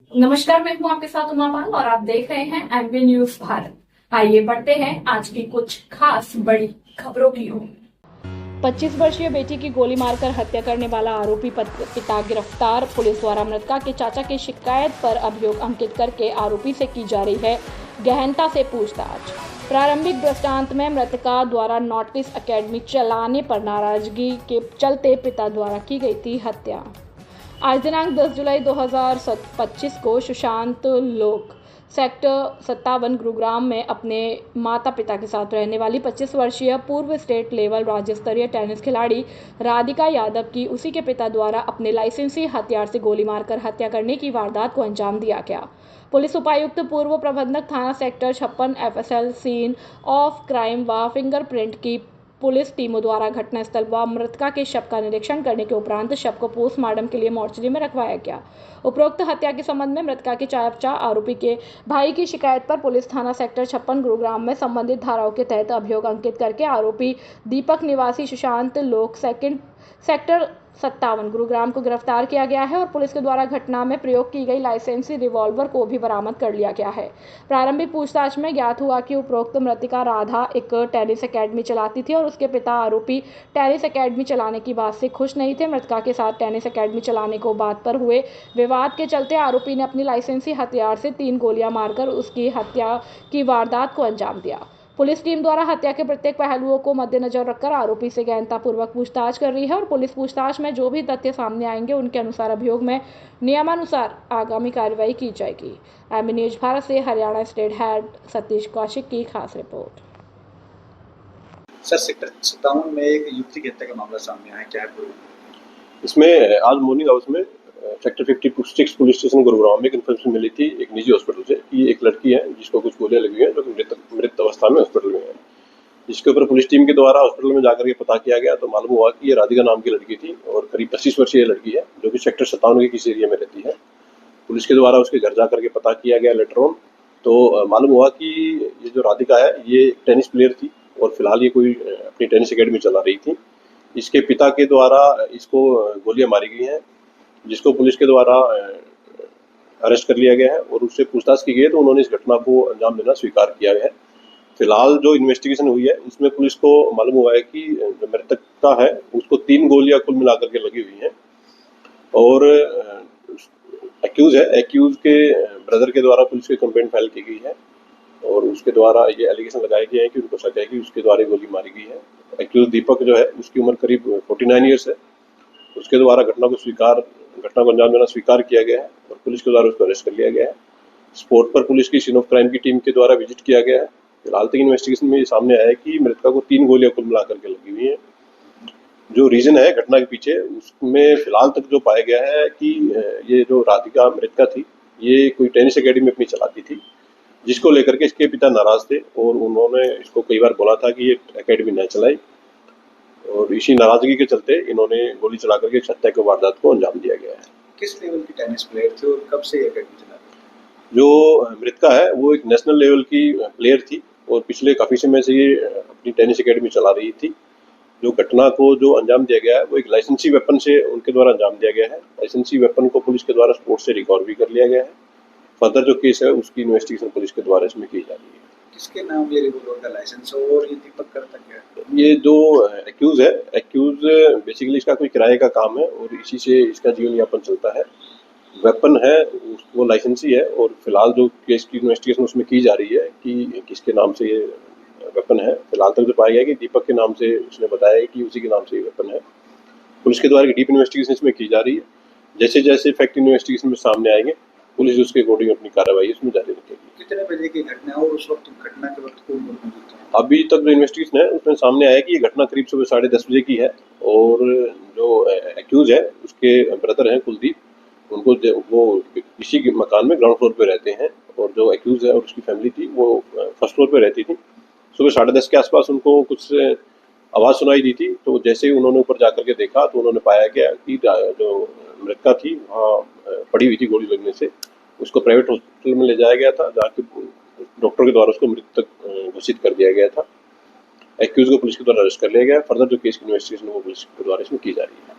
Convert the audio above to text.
नमस्कार, मैं हूं आपके साथ उमा पाल और आप देख रहे हैं एमबी न्यूज भारत। आइए बढ़ते हैं आज की कुछ खास बड़ी खबरों की ओर। 25 वर्षीय बेटी की गोली मारकर हत्या करने वाला आरोपी पिता गिरफ्तार। पुलिस द्वारा मृतका के चाचा की शिकायत पर अभियोग अंकित करके आरोपी से की जा रही है गहनता से पूछताछ। प्रारंभिक दृष्टांत में मृतका द्वारा नॉटिस एकेडमी चलाने पर नाराजगी के चलते पिता द्वारा की गई थी हत्या। आज दिनांक 10 जुलाई 2025 को सुशांत लोक सेक्टर 57 गुरुग्राम में अपने माता पिता के साथ रहने वाली 25 वर्षीय पूर्व स्टेट लेवल राज्य स्तरीय टेनिस खिलाड़ी राधिका यादव की उसी के पिता द्वारा अपने लाइसेंसी हथियार से गोली मारकर हत्या करने की वारदात को अंजाम दिया गया। पुलिस उपायुक्त पूर्व प्रबंधक थाना sector 56 FSL scene of crime व फिंगरप्रिंट की पुलिस टीमों द्वारा घटनास्थल व मृतका के शव का निरीक्षण करने के उपरांत शव को पोस्टमार्टम के लिए मोर्चरी में रखवाया गया। उपरोक्त हत्या के संबंध में मृतका के चाचा आरोपी के भाई की शिकायत पर पुलिस थाना सेक्टर 56 गुरुग्राम में संबंधित धाराओं के तहत अभियोग अंकित करके आरोपी दीपक निवासी सुशांत लोक सेक्टर 57 गुरुग्राम को गिरफ्तार किया गया है और पुलिस के द्वारा घटना में प्रयोग की गई लाइसेंसी रिवॉल्वर को भी बरामद कर लिया गया है। प्रारंभिक पूछताछ में ज्ञात हुआ कि उपरोक्त मृतका राधा एक टेनिस एकेडमी चलाती थी और उसके पिता आरोपी टेनिस एकेडमी चलाने की बात से खुश नहीं थे। मृतका के साथ टेनिस एकेडमी चलाने को बात पर हुए विवाद के चलते आरोपी ने अपनी लाइसेंसी हथियार से 3 गोलियां मारकर उसकी हत्या की वारदात को अंजाम दिया। पुलिस टीम द्वारा हत्या के प्रत्येक पहलुओं को मद्देनजर रखकर आरोपी से गहनतापूर्वक पूछताछ कर रही है और पुलिस पूछताछ में जो भी तथ्य सामने आएंगे उनके अनुसार अभियोग में नियमानुसार आगामी कार्रवाई की जाएगी। एमबी न्यूज भारत से हरियाणा स्टेट हेड सतीश कौशिक की खास रिपोर्ट। सर, सेक्टर 57 में एक युवती की हत्या का मामला सामने आया, क्या है पूरी? इसमें आज मॉर्निंग हाउस में सेक्टर 56 पुलिस स्टेशन गुरुग्राम में एक इन्फॉर्मेशन मिली थी एक निजी हॉस्पिटल से कि एक लड़की है जिसको कुछ गोलियां लगी हुई हैं जो कि मृत अवस्था में हॉस्पिटल में है। जिसके ऊपर पुलिस टीम के द्वारा हॉस्पिटल में जाकर के पता किया गया तो मालूम हुआ कि ये राधिका नाम की लड़की थी और करीब 25 वर्षीय लड़की है जो कि सेक्टर 57 के किसी एरिया में रहती है। पुलिस के द्वारा उसके घर जाकर के पता किया गया लेटर ऑन, तो मालूम हुआ कि ये जो राधिका है ये टेनिस प्लेयर थी और फिलहाल ये कोई अपनी टेनिस अकेडमी चला रही थी। इसके पिता के द्वारा इसको गोलियां मारी गई हैं जिसको पुलिस के द्वारा अरेस्ट कर लिया गया है और उससे पूछताछ की गई तो उन्होंने इस घटना को अंजाम देना स्वीकार किया है। फिलहाल जो इन्वेस्टिगेशन हुई है उसमें पुलिस को मालूम हुआ है कि जो मृतक है उसको 3 गोलियां कुल मिलाकर के लगी हुई हैं और एक्यूज के ब्रदर के द्वारा पुलिस की कंप्लेंट फाइल की गई है और उसके द्वारा ये एलिगेशन लगाए गए हैं कि उनको शक है कि उसके द्वारा गोली मारी गई है। एक्यूज दीपक जो है उसकी उम्र करीब 49 ईयर्स है। उसके द्वारा घटना को अंजाम देना स्वीकार किया गया है और पुलिस के द्वारा उसको अरेस्ट कर लिया गया है। स्पॉट पर पुलिस की सीन ऑफ क्राइम की टीम के द्वारा विजिट किया गया है। फिलहाल तक इन्वेस्टिगेशन में ये सामने आया है कि मृतका को 3 गोलियां कुल मिलाकर के लगी हुई हैं। जो रीजन है घटना के पीछे उसमें फिलहाल तक जो पाया गया है कि ये जो राधिका मृतका थी ये कोई टेनिस अकेडमी अपनी चलाती थी जिसको लेकर के इसके पिता नाराज थे और उन्होंने इसको कई बार बोला था कि ये एकेडमी न चलाए और इसी नाराजगी के चलते इन्होंने गोली चला करके हत्या की वारदात को अंजाम दिया गया है। किस लेवल की टेनिस प्लेयर थे और कब से एकेडमी चला रही? जो मृतका है वो एक नेशनल लेवल की प्लेयर थी और पिछले काफी समय से ये अपनी टेनिस एकेडमी चला रही थी। जो घटना को जो अंजाम दिया गया है वो एक लाइसेंसी वेपन से उनके द्वारा अंजाम दिया गया है। लाइसेंसी वेपन को पुलिस के द्वारा स्पोर्ट से रिकवर भी कर लिया गया है। फर्दर जो केस है उसकी इन्वेस्टिगेशन पुलिस के द्वारा इसमें की जा रही है। किसके नाम ये रिवॉल्वर का लाइसेंस और ये दीपक करता क्या है? ये जो एक्यूज बेसिकली इसका कोई किराए का काम है और इसी से इसका जीवन यापन चलता है। वेपन है वो लाइसेंसी है और फिलहाल जो केस की इन्वेस्टिगेशन उसमें की जा रही है कि किसके नाम से ये वेपन है। फिलहाल तक जो पाया गया कि दीपक के नाम से उसने बताया कि उसी के नाम से ये वेपन है। पुलिस के द्वारा डीप इन्वेस्टिगेशन इसमें की जा रही है। जैसे जैसे फैक्ट इन्वेस्टिगेशन में सामने आएंगे पुलिस उसके अकॉर्डिंग अपनी कार्रवाई इसमें जारी रखेगी। कितने बजे की घटना है और उस वक्त घटना के वक्त कौन मौजूद था? अभी तक जो इन्वेस्टिगेशन है उसमें सामने आया कि ये घटना करीब सुबह 10:30 बजे की है और जो एक्यूज है उसके ब्रदर हैं कुलदीप, उनको वो इसी के मकान में ग्राउंड फ्लोर पे रहते हैं और जो एक्यूज है और उसकी फैमिली थी वो फर्स्ट फ्लोर पे रहती थी। सुबह 10:30 के आसपास उनको कुछ आवाज़ सुनाई दी थी तो जैसे ही उन्होंने ऊपर जाकर के देखा तो उन्होंने पाया गया कि जो मृतका थी वहाँ पड़ी हुई थी गोली लगने से। उसको प्राइवेट हॉस्पिटल में ले जाया गया था जहाँ के डॉक्टर के द्वारा उसको मृतक घोषित कर दिया गया था। एक्यूज को पुलिस के द्वारा अरेस्ट कर लिया गया। फर्दर जो केस की इन्वेस्टिगेशन वो पुलिस के द्वारा इसमें की जा रही है।